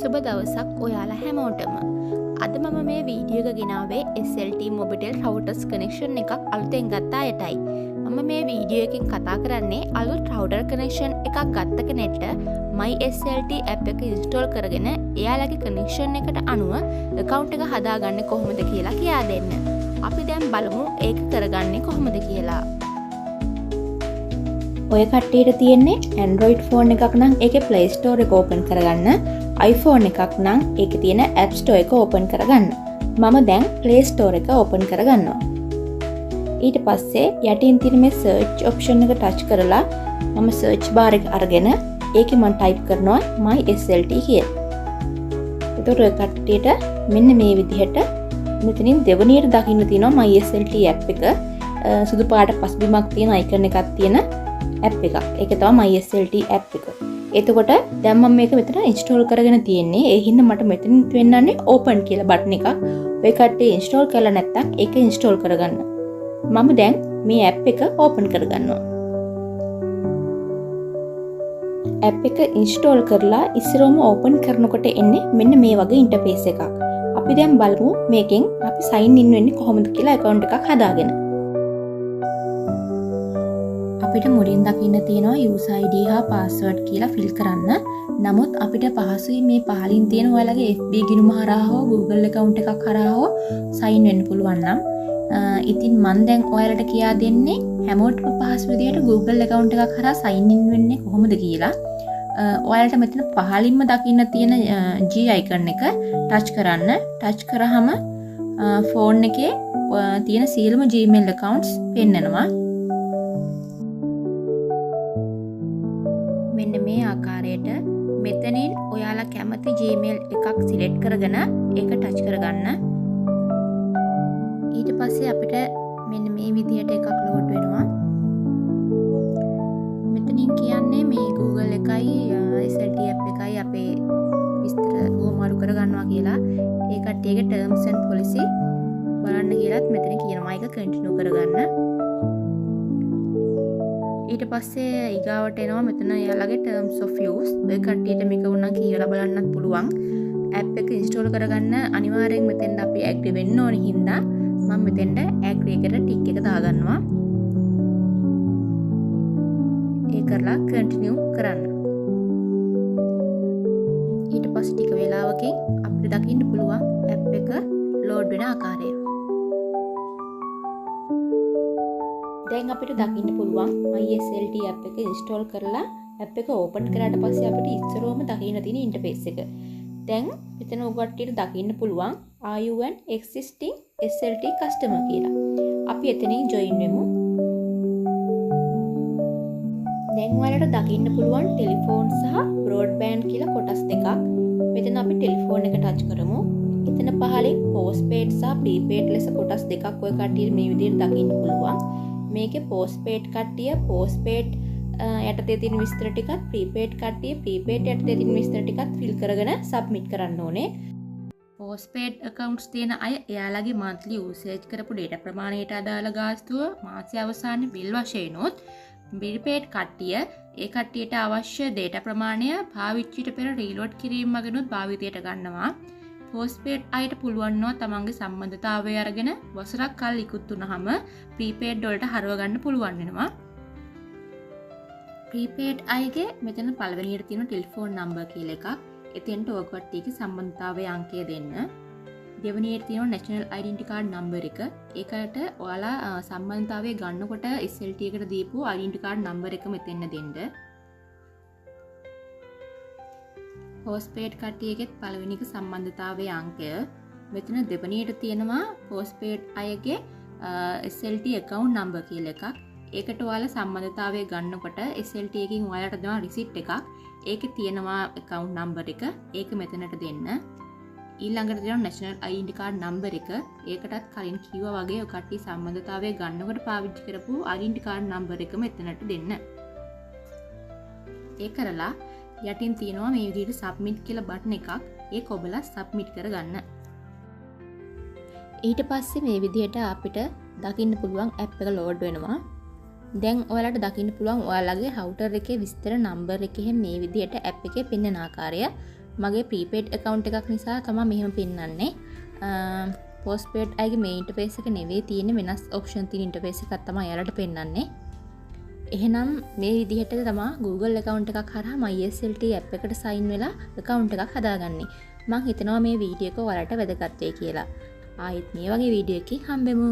සුබ දවසක් ඔයාලා හැමෝටම. අද මම මේ වීඩියෝ එක ගෙනාවේ SLT Mobitel routers connection එකක් අලුතෙන් ගත්ත අයටයි. මම මේ වීඩියෝ එකෙන් කතා කරන්නේ අලුත් router connection එකක් ගත්ත කෙනෙක්ට my SLT app එක install කරගෙන එයාලගේ connection එකට අනුව account එක හදාගන්නේ කොහොමද කියලා කියා දෙන්න. අපි දැන් බලමු ඒක කරගන්නේ කොහොමද කියලා. ඔය කට්ටියට තියෙන්නේ Android phone එකක් නම් ඒකේ Play Store එක open කරගන්න. iPhone එකක් නම් ඒකේ තියෙන App Store එක open කරගන්න. මම දැන් Play Store එක open කරගන්නවා. ඊට පස්සේ යටින් තියෙන මේ search option එක touch කරලා මම search bar එක අරගෙන ඒකේ මම type කරනවා my SLT කියලා. එතකොට ඔය කට්ටියට මෙන්න මේ විදිහට මෙතනින් දෙවනියට දකින්න තියෙනවා my SLT app එක. සුදු පාට පස්බිමක් තියෙන icon එකක් තියෙන app එකක්. ඒක තමයි my SLT app එක. එතකොට දැන් මම මේක මෙතන install කරගෙන තියෙන්නේ. ඒ හින්දා මට මෙතනින් වෙන්නන්නේ open කියලා බටන් එකක්. ඔය කට්ටිය install කරලා නැත්නම් ඒක install කරගන්න. මම දැන් මේ app එක open කරගන්නවා. app එක install කරලා ඉස්සරහම open කරනකොට එන්නේ මෙන්න මේ වගේ interface එකක්. අපි දැන් බලමු මේකෙන් අපි sign in වෙන්නේ කොහොමද කියලා account එකක් හදාගෙන. අපිට මුලින් දකින්න තියෙනවා user ID හා password කියලා fill කරන්න. නමුත් අපිට පහසුයි මේ පහලින් තියෙන ඔයාලගේ FB ගිණුම හරහා හෝ Google account එකක් හරහා හෝ sign වෙන්න පුළුවන් නම් ඉතින් මම දැන් ඔයාලට කියා දෙන්නේ හැමෝටම පහසු විදියට Google account එකක් හරහා sign in වෙන්නේ කොහොමද කියලා. ඔයාලට මෙතන පහලින්ම දකින්න තියෙන G icon එක touch කරන්න. touch කරාම phone එකේ තියෙන සියලුම Gmail accounts පෙන්නනවා. මෙන්න මේ ආකාරයට මෙතනින් ඔයාලා කැමති Gmail එකක් සිලෙක්ට් කරගෙන ඒක ටච් කරගන්න. ඊට පස්සේ අපිට මෙන්න මේ විදිහට එකක් ලෝඩ් වෙනවා. මෙතනින් කියන්නේ මේ Google එකයි SLT app එකයි අපේ විස්තර උවමාරු කරගන්නවා කියලා. ඒ කට්ටියගේ terms and policy බලන්න කියලාත් මෙතන කියනවා. ඒක කන්ටිනියු කරගන්න. ඊට පස්සේ ඊගාවට එනවා මෙතන එයාලගේ terms of use. ඔය කට්ටියට මේක උනම් කියලා බලන්නත් පුළුවන්. app එක install කරගන්න අනිවාර්යෙන් මෙතෙන්ද අපි agree වෙන්න ඕනේ හින්දා මම මෙතෙන්ද agree එකට tick එක දාගන්නවා. ඒ කරලා continue කරන්න. ඊට පස්සේ ටික වේලාවකින් අපිට දකින්න පුළුවන් app එක load වෙන ආකාරය. දැන් අපිට දකින්න පුළුවන් my SLT app එක install කරලා app එක open කරාට පස්සේ අපිට ඉස්සරෝම දකින්න තියෙන interface එක. දැන් මෙතන ඔයගොල්ලන්ට දකින්න පුළුවන් are you an existing SLT customer කියලා. අපි එතනින් join වෙමු. දැන් ඔයාලට දකින්න පුළුවන් ටෙලිෆෝන් සහ broadband කියලා කොටස් දෙකක්. මෙතන අපි ටෙලිෆෝන් එක touch කරමු. එතන පහලින් postpaid සහ prepaid ලෙස කොටස් දෙකක් ඔය කට්ටිය මේ විදිහට දකින්න පුළුවන්. මේකේ postpaid කට්ටිය postpaid යටතේ තියෙන විස්තර ටිකත් prepaid කට්ටිය prepaid යටතේ තියෙන විස්තර ටිකත් fill කරගෙන submit කරන්න ඕනේ. postpaid accounts තියෙන අය එයාලගේ monthly usage කරපු data ප්‍රමාණයට අදාළ ගාස්තුව මාසය අවසානයේ bill වශයෙන් උත් prepaid කට්ටිය ඒ කට්ටියට අවශ්‍ය data ප්‍රමාණය පාවිච්චියට පෙර reload කිරීම මගිනුත් භාවිතයට ගන්නවා. postpaid අයට පුළුවන් නෝ තමන්ගේ සම්බන්ධතාවය අරගෙන වසරක් කල් ඉක්ුත් වුනහම prepaid වලට හරව ගන්න පුළුවන් වෙනවා. prepaid අයගේ මෙතන පළවෙනියට තියෙන ටෙලිෆෝන් නම්බර් කියලා එකක්. එතෙන්ට ඔය කට්ටියගේ සම්බන්ධතාවයේ අංකය දෙන්න. දෙවෙනියට තියෙන national identity card number එක. ඒකට ඔයාලා සම්බන්ධතාවය ගන්නකොට SLT එකට දීපු identity card number එක මෙතෙන්න දෙන්න. postpaid කට්ටියගෙත් පළවෙනි එක සම්බන්ධතාවයේ අංකය. මෙතන දෙවෙනියට තියෙනවා postpaid අයගේ SLT account number කියලා එකක්. ඒකට ඔයාලා සම්බන්ධතාවය ගන්නකොට SLT එකකින් ඔයාලට දෙනවා receipt එකක්. ඒකේ තියෙනවා account number එක. ඒක මෙතනට දෙන්න. ඊළඟට දෙනවා national identity card number එක. ඒකටත් කලින් කිව්වා වගේ ඔය කට්ටිය සම්බන්ධතාවය ගන්නකොට පාවිච්චි කරපු identity card number එක මෙතනට දෙන්න. ඒ කරලා යටින් තියෙනවා මේ විදිහට submit කියලා බටන් එකක්. ඒක ඔබලා submit කරගන්න. ඊට පස්සේ මේ විදිහට අපිට දකින්න පුළුවන් app එක load වෙනවා. දැන් ඔයාලට දකින්න පුළුවන් ඔයාලගේ router එකේ විස්තර number එකේ මේ විදිහට app එකේ පෙන්වන ආකාරය. මගේ ප්‍රීපේඩ් account එකක් නිසා තමයි මෙහෙම පෙන්වන්නේ. postpaid අයගේ මේ ඉන්ටර්ෆේස් එක නෙවෙයි තියෙන්නේ, වෙනස් option තියෙන ඉන්ටර්ෆේස් එකක් තමයි එයාලට පෙන්වන්නේ. එහෙනම් මේ විදිහට තමයි Google account එකක් හරහා MySLT app එකට sign වෙලා account එකක් හදාගන්නේ. මම හිතනවා මේ වීඩියෝ එක ඔයාලට වැදගත් වෙයි කියලා. ආයෙත් මේ වගේ වීඩියෝ එකකින් හම්බෙමු.